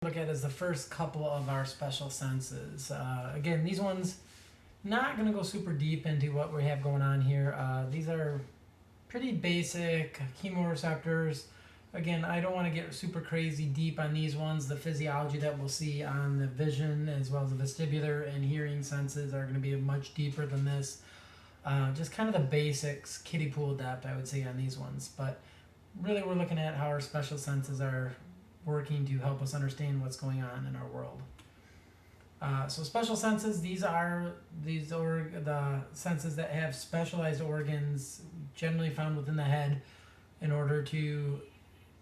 Look at as the first couple of our special senses. Again, these ones not going to go super deep into what we have going on here. These are pretty basic chemoreceptors. Again, I don't want to get super crazy deep on these ones. The physiology that we'll see on the vision as well as the vestibular and hearing senses are going to be much deeper than this. Just kind of the basics, kiddie pool depth, I would say, on these ones. But really, we're looking at how our special senses are working to help us understand what's going on in our world. So special senses, these are the senses that have specialized organs generally found within the head in order to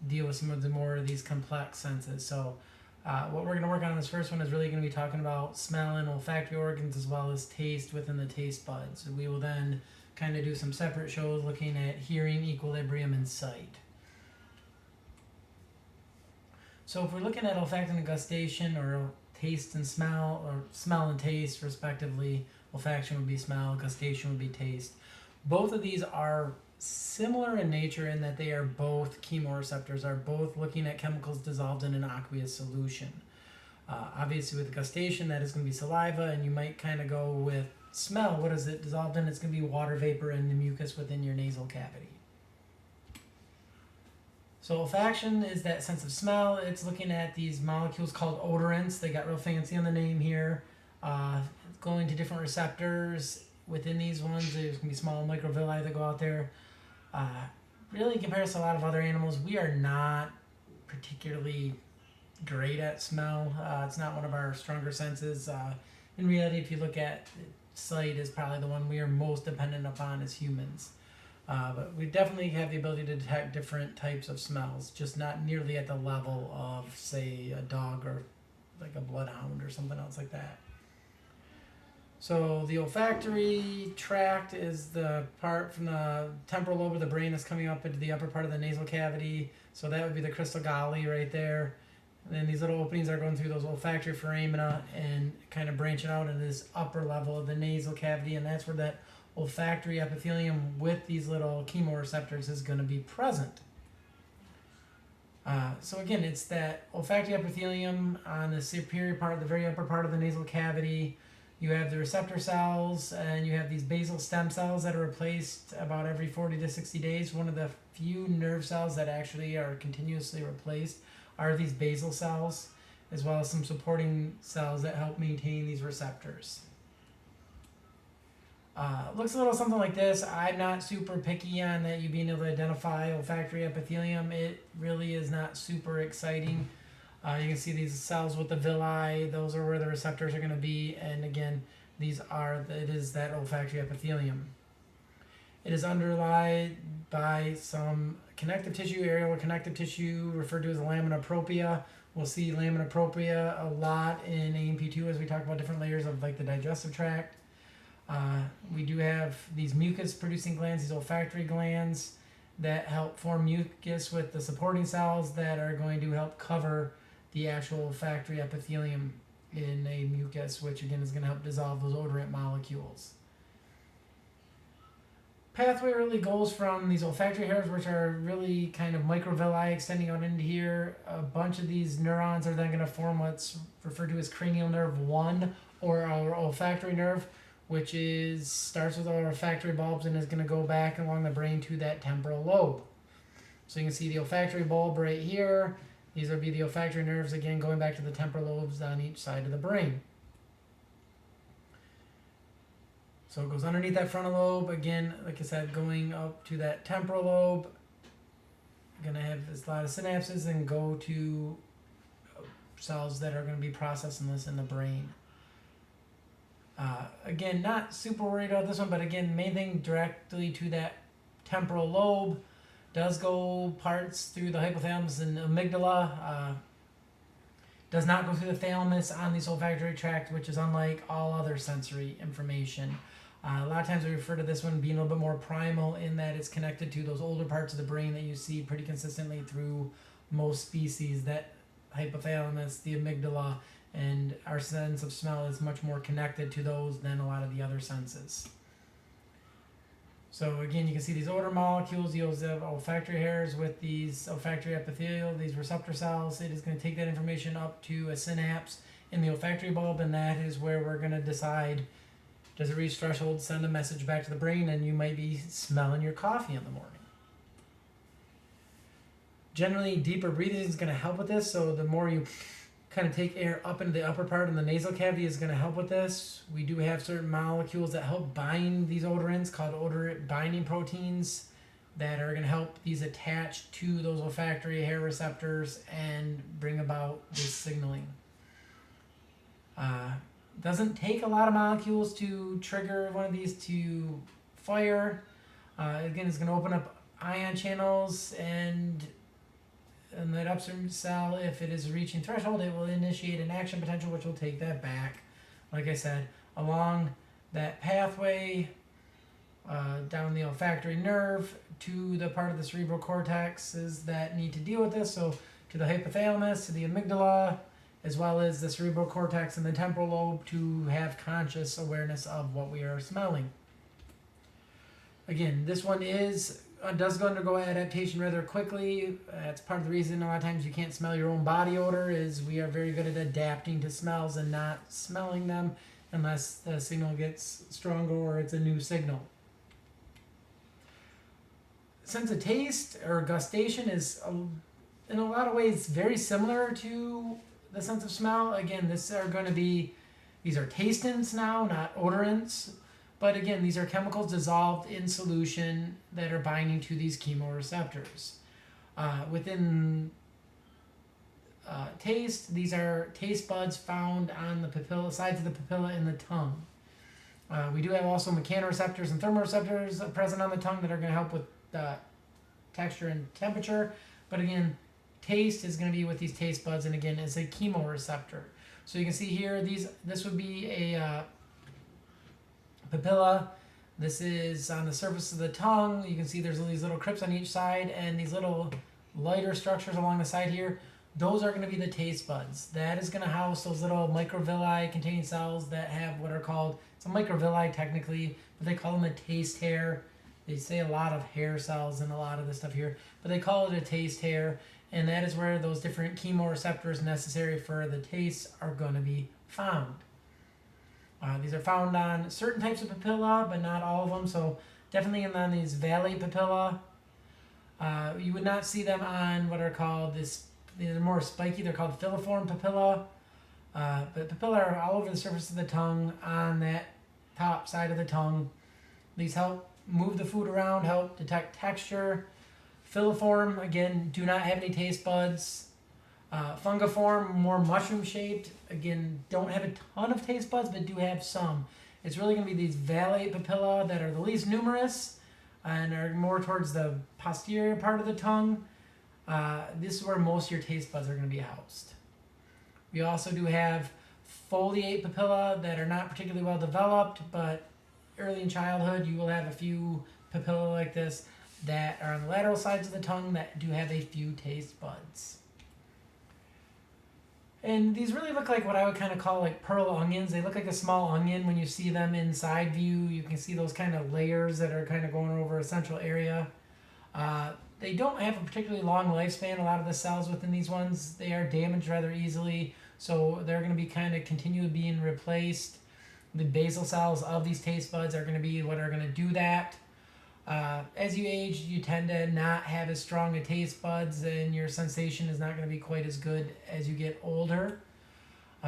deal with some of the more of these complex senses. So what we're going to work on in this first one is really going to be talking about smell and olfactory organs as well as taste within the taste buds. We will then kind of do some separate shows looking at hearing, equilibrium, and sight. So if we're looking at olfaction and gustation, or taste and smell, or smell and taste respectively, olfaction would be smell, gustation would be taste. Both of these are similar in nature in that they are both chemoreceptors, are both looking at chemicals dissolved in an aqueous solution. Obviously with gustation, that is going to be saliva, and you might kind of go with smell. What is it dissolved in? It's going to be water vapor and the mucus within your nasal cavity. So olfaction is that sense of smell. It's looking at these molecules called odorants. They got real fancy on the name here. Going to different receptors within these ones. There's going to be small microvilli that go out there. Really, compared to a lot of other animals, we are not particularly great at smell. It's not one of our stronger senses. In reality, if you look at sight, is probably the one we are most dependent upon as humans. But we definitely have the ability to detect different types of smells, just not nearly at the level of, say, a dog or like a bloodhound or something else like that. So the olfactory tract is the part from the temporal lobe of the brain that's coming up into the upper part of the nasal cavity. So that would be the crystal galli right there. And then these little openings are going through those olfactory foramina and kind of branching out into this upper level of the nasal cavity, and that's where that olfactory epithelium with these little chemoreceptors is going to be present. So again, it's that olfactory epithelium on the superior part, the very upper part of the nasal cavity. You have the receptor cells, and you have these basal stem cells that are replaced about every 40 to 60 days. One of the few nerve cells that actually are continuously replaced are these basal cells, as well as some supporting cells that help maintain these receptors. Looks a little something like this. I'm not super picky on that you being able to identify olfactory epithelium. It really is not super exciting. You can see these cells with the villi. Those are where the receptors are going to be. And again, it is that olfactory epithelium. It is underlaid by some connective tissue, areolar connective tissue, referred to as lamina propria. We'll see lamina propria a lot in AMP2 as we talk about different layers of like the digestive tract. We do have these mucus producing glands, these olfactory glands that help form mucus with the supporting cells that are going to help cover the actual olfactory epithelium in a mucus, which again is going to help dissolve those odorant molecules. Pathway really goes from these olfactory hairs, which are really kind of microvilli extending out into here. A bunch of these neurons are then going to form what's referred to as cranial nerve 1, or our olfactory nerve, which starts with our olfactory bulbs and is going to go back along the brain to that temporal lobe. So you can see the olfactory bulb right here. These would be the olfactory nerves, again, going back to the temporal lobes on each side of the brain. So it goes underneath that frontal lobe, again, like I said, going up to that temporal lobe. Going to have a lot of synapses and go to cells that are going to be processing this in the brain. Again, not super worried about this one, but again, main thing directly to that temporal lobe. Does go parts through the hypothalamus and amygdala. Does not go through the thalamus on the olfactory tract, which is unlike all other sensory information. A lot of times we refer to this one being a little bit more primal in that it's connected to those older parts of the brain that you see pretty consistently through most species. That hypothalamus, the amygdala, and our sense of smell is much more connected to those than a lot of the other senses. So again, you can see these odor molecules, these olfactory hairs with these olfactory epithelial, these receptor cells. It is going to take that information up to a synapse in the olfactory bulb, and that is where we're going to decide, does it reach threshold, send a message back to the brain, and you might be smelling your coffee in the morning. Generally, deeper breathing is going to help with this, so the more you kind of take air up into the upper part of the nasal cavity is going to help with this. We do have certain molecules that help bind these odorants called odorant binding proteins that are going to help these attach to those olfactory hair receptors and bring about this signaling. Doesn't take a lot of molecules to trigger one of these to fire. Again, it's going to open up ion channels, and that upstream cell, if it is reaching threshold, it will initiate an action potential, which will take that back, like I said, along that pathway down the olfactory nerve to the part of the cerebral cortexes that need to deal with this. So to the hypothalamus, to the amygdala, as well as the cerebral cortex and the temporal lobe to have conscious awareness of what we are smelling. Again, this one does go undergo adaptation rather quickly. That's part of the reason a lot of times you can't smell your own body odor, is we are very good at adapting to smells and not smelling them unless the signal gets stronger or it's a new signal. Sense of taste or gustation is in a lot of ways very similar to the sense of smell. Again, these are tastants now, not odorants. But again, these are chemicals dissolved in solution that are binding to these chemoreceptors. Within taste, these are taste buds found on the papilla, sides of the papilla in the tongue. We do have also mechanoreceptors and thermoreceptors present on the tongue that are going to help with texture and temperature. But again, taste is going to be with these taste buds, and again, it's a chemoreceptor. So you can see here, this would be a papilla. This is on the surface of the tongue. You can see there's these little crypts on each side, and these little lighter structures along the side here. Those are going to be the taste buds. That is going to house those little microvilli containing cells that have what are called, it's a microvilli technically, but they call them a taste hair. They say a lot of hair cells and a lot of this stuff here, but they call it a taste hair, and that is where those different chemoreceptors necessary for the taste are going to be found. These are found on certain types of papilla, but not all of them. So definitely on these valley papilla. You would not see them on what are called they're more spiky. They're called filiform papilla. But papilla are all over the surface of the tongue, on that top side of the tongue. These help move the food around, help detect texture. Filiform, again, do not have any taste buds. Fungiform, more mushroom shaped, again, don't have a ton of taste buds, but do have some. It's really going to be these vallate papilla that are the least numerous and are more towards the posterior part of the tongue. This is where most of your taste buds are going to be housed. We also do have foliate papilla that are not particularly well developed, but early in childhood you will have a few papilla like this that are on the lateral sides of the tongue that do have a few taste buds. And these really look like what I would kind of call like pearl onions. They look like a small onion when you see them in side view. You can see those kind of layers that are kind of going over a central area. They don't have a particularly long lifespan. A lot of the cells within these ones, they are damaged rather easily. So they're going to be kind of continually being replaced. The basal cells of these taste buds are going to be what are going to do that. As you age, you tend to not have as strong a taste buds, and your sensation is not going to be quite as good as you get older.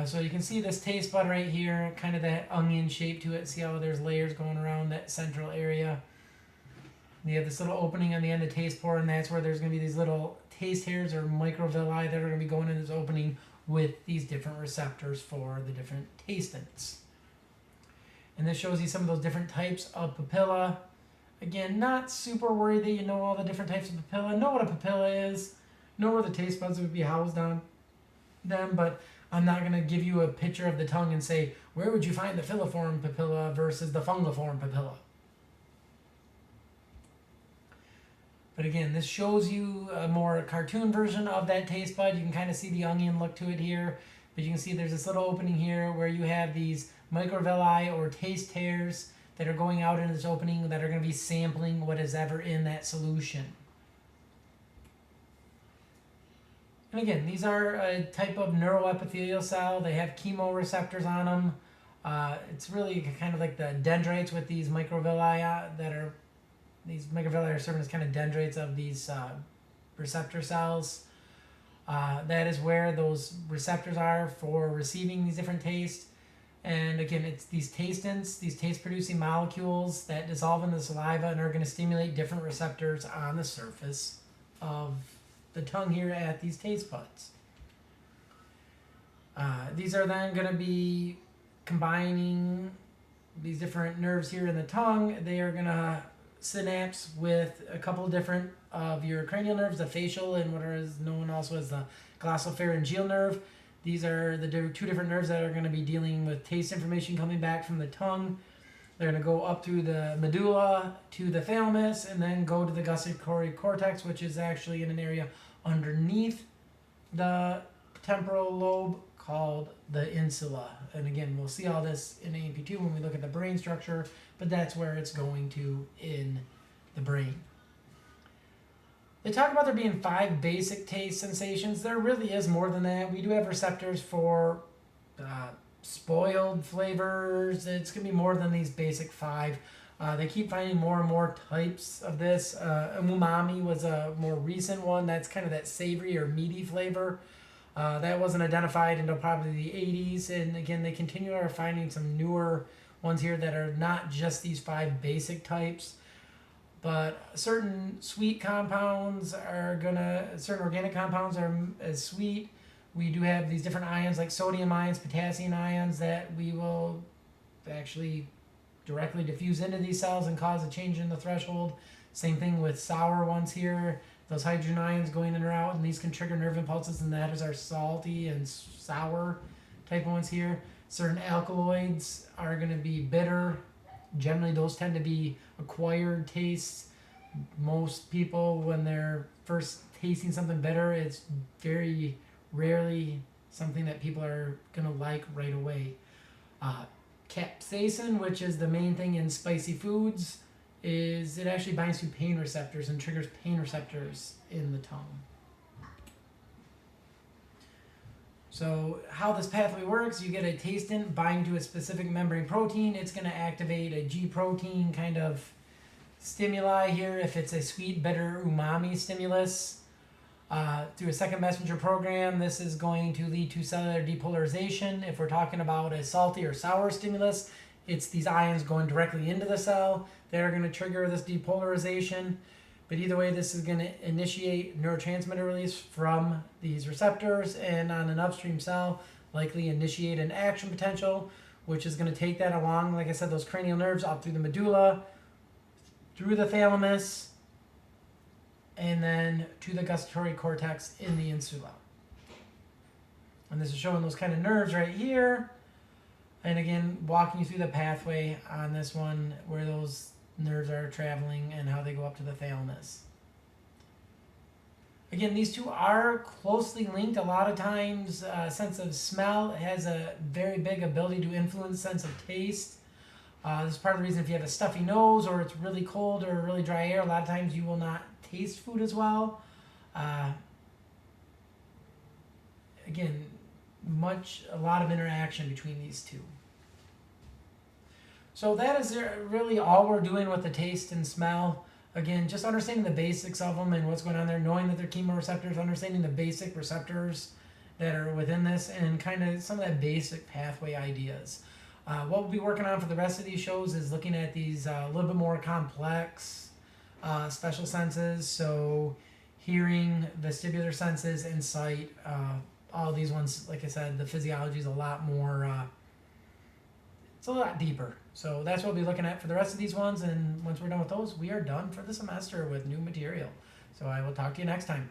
So you can see this taste bud right here, kind of that onion shape to it. See how there's layers going around that central area. And you have this little opening on the end of taste pore, and that's where there's going to be these little taste hairs or microvilli that are going to be going in this opening with these different receptors for the different tastants. And this shows you some of those different types of papilla. Again, not super worried that you know all the different types of papilla. Know what a papilla is. Know where the taste buds would be housed on them, but I'm not going to give you a picture of the tongue and say, where would you find the filiform papilla versus the fungiform papilla? But again, this shows you a more cartoon version of that taste bud. You can kind of see the onion look to it here, but you can see there's this little opening here where you have these microvilli or taste hairs that are going out into this opening that are going to be sampling what is ever in that solution. And again, these are a type of neuroepithelial cell. They have chemoreceptors on them. It's really kind of like the dendrites with these microvilli that are, these microvilli are serving as kind of dendrites of these receptor cells. That is where those receptors are for receiving these different tastes. And again, it's these tastants, these taste-producing molecules that dissolve in the saliva and are going to stimulate different receptors on the surface of the tongue here at these taste buds. These are then going to be combining these different nerves here in the tongue. They are going to synapse with a couple different of your cranial nerves, the facial and what is known also as the glossopharyngeal nerve. These are the two different nerves that are going to be dealing with taste information coming back from the tongue. They're going to go up through the medulla to the thalamus and then go to the gustatory cortex, which is actually in an area underneath the temporal lobe called the insula. And again, we'll see all this in AMP2 when we look at the brain structure, but that's where it's going to in the brain. They talk about there being 5 basic taste sensations. There really is more than that. We do have receptors for spoiled flavors. It's going to be more than these basic 5. They keep finding more and more types of this. Umami was a more recent one. That's kind of that savory or meaty flavor. That wasn't identified until probably the 80s. And again, they continue are finding some newer ones here that are not just these 5 basic types. But certain sweet compounds are certain organic compounds are as sweet. We do have these different ions like sodium ions, potassium ions that we will actually directly diffuse into these cells and cause a change in the threshold. Same thing with sour ones here. Those hydrogen ions going in or out, and these can trigger nerve impulses, and that is our salty and sour type ones here. Certain alkaloids are going to be bitter. Generally, those tend to be acquired tastes. Most people, when they're first tasting something bitter, it's very rarely something that people are going to like right away. Capsaicin, which is the main thing in spicy foods, is it actually binds to pain receptors and triggers pain receptors in the tongue. So how this pathway works, you get a tastant bind to a specific membrane protein. It's going to activate a G protein kind of stimuli here if it's a sweet, bitter, umami stimulus. Through a second messenger program, this is going to lead to cellular depolarization. If we're talking about a salty or sour stimulus, it's these ions going directly into the cell. They're going to trigger this depolarization. But either way, this is going to initiate neurotransmitter release from these receptors, and on an upstream cell, likely initiate an action potential, which is going to take that along, like I said, those cranial nerves up through the medulla, through the thalamus, and then to the gustatory cortex in the insula. And this is showing those kind of nerves right here. And again, walking you through the pathway on this one, where those nerves are traveling and how they go up to the thalamus. Again, these two are closely linked. A lot of times, sense of smell has a very big ability to influence sense of taste. This is part of the reason if you have a stuffy nose or it's really cold or really dry air, a lot of times you will not taste food as well. Again, a lot of interaction between these two. So that is really all we're doing with the taste and smell. Again, just understanding the basics of them and what's going on there, knowing that they're chemoreceptors, understanding the basic receptors that are within this, and kind of some of that basic pathway ideas. What we'll be working on for the rest of these shows is looking at these a little bit more complex special senses. So hearing, vestibular senses, and sight. All these ones, like I said, the physiology is a lot more, it's a lot deeper. So that's what we'll be looking at for the rest of these ones. And once we're done with those, we are done for the semester with new material. So I will talk to you next time.